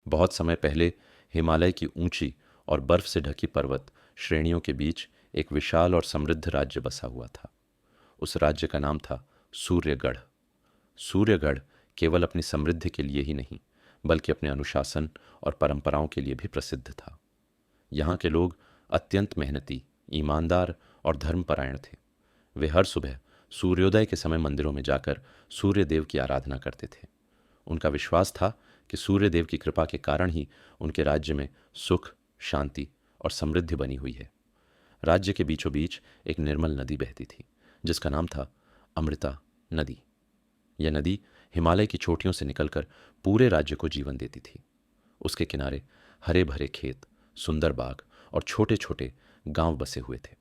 बहुत समय पहले हिमालय की ऊंची और बर्फ से ढकी पर्वत श्रेणियों के बीच एक विशाल और समृद्ध राज्य बसा हुआ था। उस राज्य का नाम था सूर्यगढ़। सूर्यगढ़ केवल अपनी समृद्धि के लिए ही नहीं, बल्कि अपने अनुशासन और परंपराओं के लिए भी प्रसिद्ध था। यहाँ के लोग अत्यंत मेहनती, ईमानदार और धर्मपरायण थे। वे हर सुबह सूर्योदय के समय मंदिरों में जाकर सूर्य देव की आराधना करते थे। उनका विश्वास था कि सूर्य देव की कृपा के कारण ही उनके राज्य में सुख, शांति और समृद्धि बनी हुई है। राज्य के बीचों बीच एक निर्मल नदी बहती थी, जिसका नाम था अमृता नदी। यह नदी हिमालय की चोटियों से निकलकर पूरे राज्य को जीवन देती थी। उसके किनारे हरे भरे खेत, सुंदर बाग और छोटे छोटे गांव बसे हुए थे।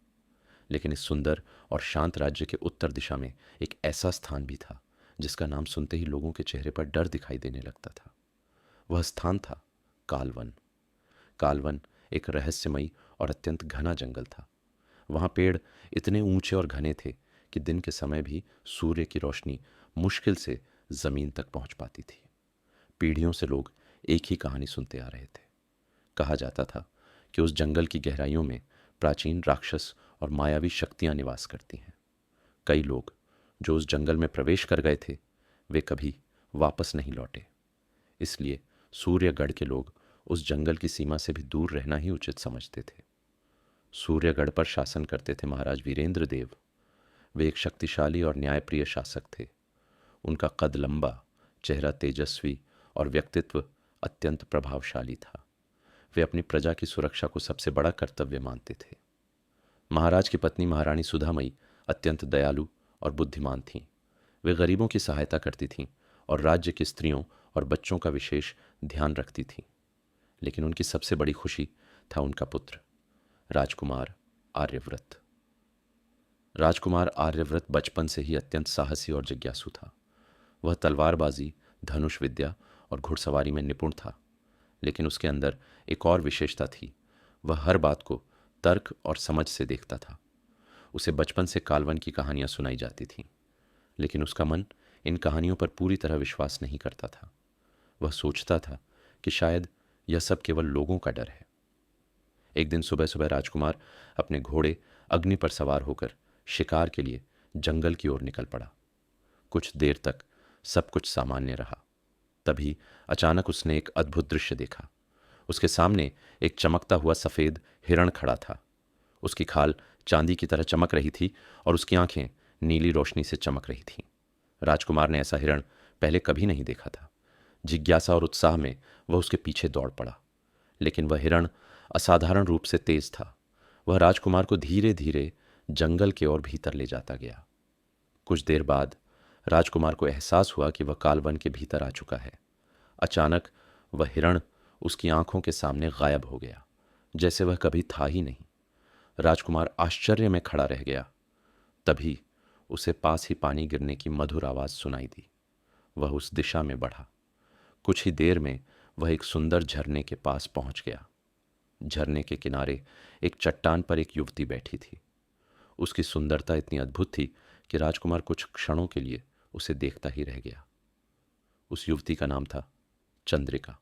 लेकिन इस सुंदर और शांत राज्य के उत्तर दिशा में एक ऐसा स्थान भी था जिसका नाम सुनते ही लोगों के चेहरे पर डर दिखाई देने लगता था। वह स्थान था कालवन। कालवन एक रहस्यमयी और अत्यंत घना जंगल था। वहां पेड़ इतने ऊंचे और घने थे कि दिन के समय भी सूर्य की रोशनी मुश्किल से जमीन तक पहुंच पाती थी। पीढ़ियों से लोग एक ही कहानी सुनते आ रहे थे। कहा जाता था कि उस जंगल की गहराइयों में प्राचीन राक्षस और मायावी शक्तियां निवास करती हैं। कई लोग जो उस जंगल में प्रवेश कर गए थे, वे कभी वापस नहीं लौटे। इसलिए सूर्यगढ़ के लोग उस जंगल की सीमा से भी दूर रहना ही उचित समझते थे। सूर्यगढ़ पर शासन करते थे महाराज वीरेंद्र देव। वे एक शक्तिशाली और न्यायप्रिय शासक थे। उनका कद लंबा, चेहरा तेजस्वी और व्यक्तित्व अत्यंत प्रभावशाली था। वे अपनी प्रजा की सुरक्षा को सबसे बड़ा कर्तव्य मानते थे। महाराज की पत्नी महारानी सुधामयी अत्यंत दयालु और बुद्धिमान थीं। वे गरीबों की सहायता करती थीं और राज्य की स्त्रियों और बच्चों का विशेष ध्यान रखती थीं। लेकिन उनकी सबसे बड़ी खुशी था उनका पुत्र, राजकुमार आर्यव्रत। राजकुमार आर्यव्रत बचपन से ही अत्यंत साहसी और जिज्ञासु था। वह तलवारबाजी, धनुष विद्या और घुड़सवारी में निपुण था। लेकिन उसके अंदर एक और विशेषता थी। वह हर बात को तर्क और समझ से देखता था। उसे बचपन से कालवन की कहानियां सुनाई जाती थीं, लेकिन उसका मन इन कहानियों पर पूरी तरह विश्वास नहीं करता था। वह सोचता था कि शायद यह सब केवल लोगों का डर है। एक दिन सुबह सुबह राजकुमार अपने घोड़े अग्नि पर सवार होकर शिकार के लिए जंगल की ओर निकल पड़ा। कुछ देर तक सब कुछ सामान्य रहा। तभी अचानक उसने एक अद्भुत दृश्य देखा। उसके सामने एक चमकता हुआ सफेद हिरण खड़ा था। उसकी खाल चांदी की तरह चमक रही थी और उसकी आंखें नीली रोशनी से चमक रही थीं। राजकुमार ने ऐसा हिरण पहले कभी नहीं देखा था। जिज्ञासा और उत्साह में वह उसके पीछे दौड़ पड़ा। लेकिन वह हिरण असाधारण रूप से तेज था। वह राजकुमार को धीरे धीरे जंगल के ओर भीतर ले जाता गया। कुछ देर बाद राजकुमार को एहसास हुआ कि वह कालवन के भीतर आ चुका है। अचानक वह हिरण उसकी आंखों के सामने गायब हो गया, जैसे वह कभी था ही नहीं। राजकुमार आश्चर्य में खड़ा रह गया। तभी उसे पास ही पानी गिरने की मधुर आवाज सुनाई दी। वह उस दिशा में बढ़ा। कुछ ही देर में वह एक सुंदर झरने के पास पहुंच गया। झरने के किनारे एक चट्टान पर एक युवती बैठी थी। उसकी सुंदरता इतनी अद्भुत थी कि राजकुमार कुछ क्षणों के लिए उसे देखता ही रह गया। उस युवती का नाम था चंद्रिका।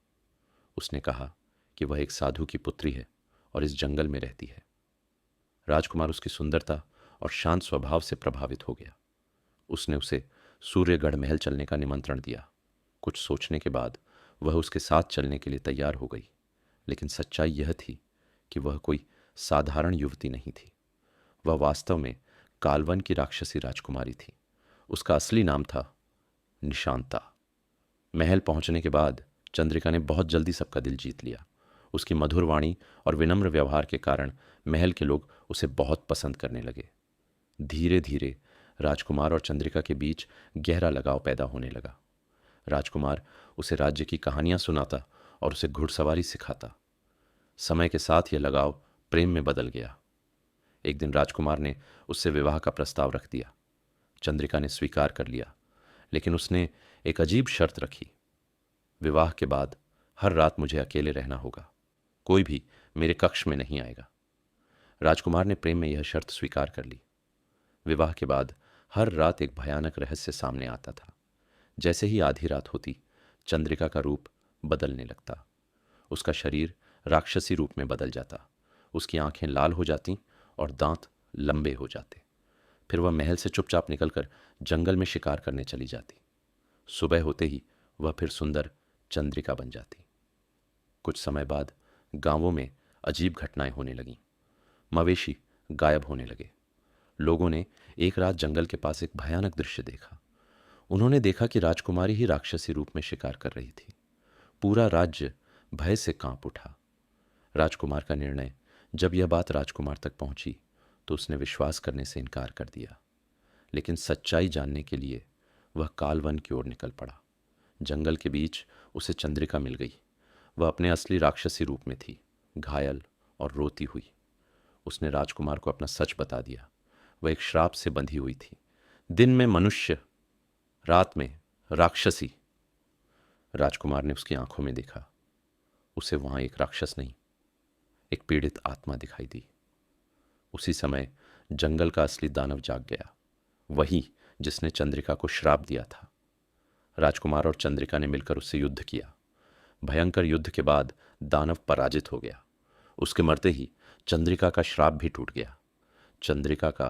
उसने कहा कि वह एक साधु की पुत्री है और इस जंगल में रहती है। राजकुमार उसकी सुंदरता और शांत स्वभाव से प्रभावित हो गया। उसने उसे सूर्यगढ़ महल चलने का निमंत्रण दिया। कुछ सोचने के बाद वह उसके साथ चलने के लिए तैयार हो गई। लेकिन सच्चाई यह थी कि वह कोई साधारण युवती नहीं थी। वह वास्तव में कालवन की राक्षसी राजकुमारी थी। उसका असली नाम था निशांता। महल पहुंचने के बाद चंद्रिका ने बहुत जल्दी सबका दिल जीत लिया। उसकी मधुर वाणी और विनम्र व्यवहार के कारण महल के लोग उसे बहुत पसंद करने लगे। धीरे धीरे राजकुमार और चंद्रिका के बीच गहरा लगाव पैदा होने लगा। राजकुमार उसे राज्य की कहानियां सुनाता और उसे घुड़सवारी सिखाता। समय के साथ यह लगाव प्रेम में बदल गया। एक दिन राजकुमार ने उससे विवाह का प्रस्ताव रख दिया। चंद्रिका ने स्वीकार कर लिया, लेकिन उसने एक अजीब शर्त रखी। विवाह के बाद हर रात मुझे अकेले रहना होगा। कोई भी मेरे कक्ष में नहीं आएगा। राजकुमार ने प्रेम में यह शर्त स्वीकार कर ली। विवाह के बाद हर रात एक भयानक रहस्य सामने आता था। जैसे ही आधी रात होती, चंद्रिका का रूप बदलने लगता। उसका शरीर राक्षसी रूप में बदल जाता, उसकी आंखें लाल हो जाती और दांत लंबे हो जाते। फिर वह महल से चुपचाप निकलकर जंगल में शिकार करने चली जाती। सुबह होते ही वह फिर सुंदर चंद्रिका बन जाती। कुछ समय बाद गांवों में अजीब घटनाएं होने लगीं। मवेशी गायब होने लगे। लोगों ने एक रात जंगल के पास एक भयानक दृश्य देखा। उन्होंने देखा कि राजकुमारी ही राक्षसी रूप में शिकार कर रही थी। पूरा राज्य भय से कांप उठा। राजकुमार का निर्णय जब यह बात राजकुमार तक पहुंची तो उसने विश्वास करने से इनकार कर दिया, लेकिन सच्चाई जानने के लिए वह कालवन की ओर निकल पड़ा। जंगल के बीच उसे चंद्रिका मिल गई। वह अपने असली राक्षसी रूप में थी, घायल और रोती हुई। उसने राजकुमार को अपना सच बता दिया। वह एक श्राप से बंधी हुई थी, दिन में मनुष्य, रात में राक्षसी। राजकुमार ने उसकी आंखों में देखा। उसे वहां एक राक्षस नहीं, एक पीड़ित आत्मा दिखाई दी। उसी समय जंगल का असली दानव जाग गया, वही जिसने चंद्रिका को श्राप दिया था। राजकुमार और चंद्रिका ने मिलकर उससे युद्ध किया। भयंकर युद्ध के बाद दानव पराजित हो गया। उसके मरते ही चंद्रिका का श्राप भी टूट गया। चंद्रिका का